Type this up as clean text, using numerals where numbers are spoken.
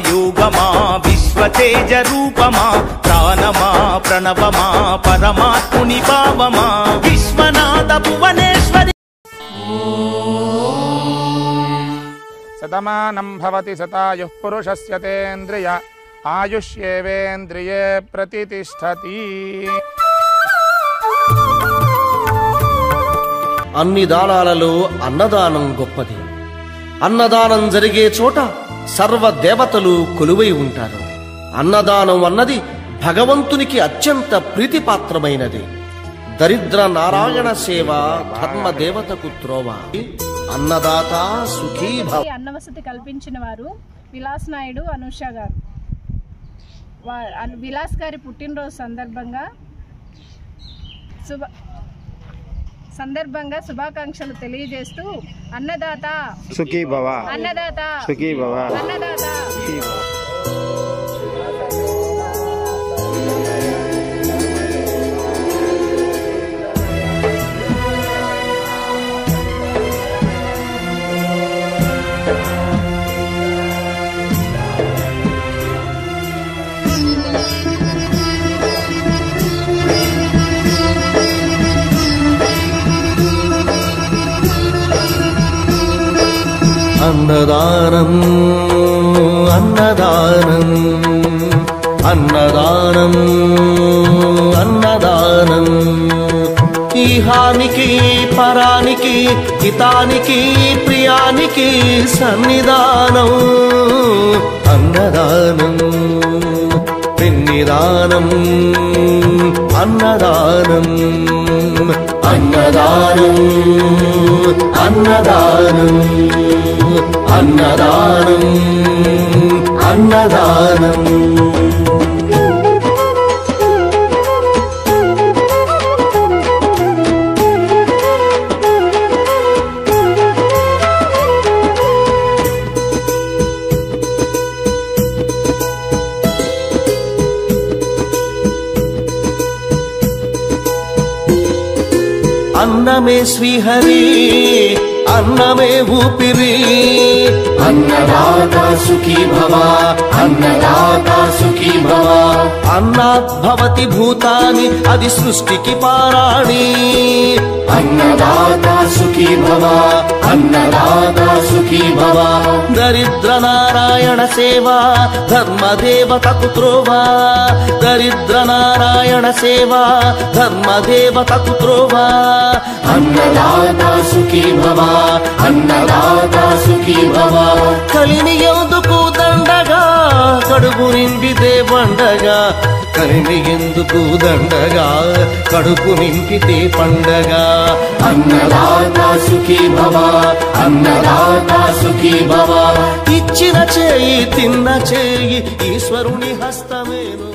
యోగమా విశ్వతేజ రూపమా ప్రాణమా ప్రణవమా పరమాత్ముని భావమా విశ్వనాథ భువనేశ్వరి. శతమానం భవతి శతాయుః పురుషస్య తేంద్రియ ఆయుష్యేవేంద్రియే ప్రతిష్టతి. అన్ని దానాలలో అన్నదానం గొప్పది. అన్నదానం జరిగే చోట సర్వ దేవతలు కొలువై ఉంటారు. అన్నదానం అన్నది భగవంతునికి అత్యంత ప్రీతిపాత్రమైనది. దరిద్ర నారాయణ సేవ ధర్మ దేవతకు త్రోవ. అన్నదాత సుఖీ భవ. అన్న వసతి కల్పించిన వారు విలాస్ నాయుడు అనూష గారు. విలాస్ గారి పుట్టినరోజు సందర్భంగా శుభాకాంక్షలు తెలియజేస్తూ అన్నదాత సుఖీ భవ, అన్నదాత సుఖీ భవ, అన్నదాత. అన్నదానం అన్నదానం అన్నదానం అన్నదానం. ఈహానికి పరానికి హితానికి ప్రియానికి సన్నిధానం. అన్నదానం పిన్నిదానం అన్నదానం అన్నదానం అన్నదానం అన్నదానం అన్నదానం. అన్నమే శ్రీహరి అన్నమే ఊపిరి. అన్నదాత సుఖీ భవ అన్నదాత సుఖీ భవ. అన్నాత్ భవతి భూతాని అది సృష్టికి పారాణి. అన్నదాత సుఖీ భవ అన్నదాత సుఖీ భవ. దరిద్ర నారాయణ సేవ ధర్మదేవతకు త్రోవ. దరిద్ర నారాయణ సేవ ధర్మదేవతకు త్రోవ. అన్నదాత సుఖీ భవ అన్నదాత సుఖీ భవ. కలిని ఎందుకు దండగా కడుపు నింపితే పండగా. కలిని ఎందుకు దండగా కడుపు నింపితే పండగ. అన్నదాత సుఖీ భవ అన్నదాత సుఖీ భవ. ఇచ్చిన చేయి తిన్న చేయి ఈశ్వరుని హస్తమేను.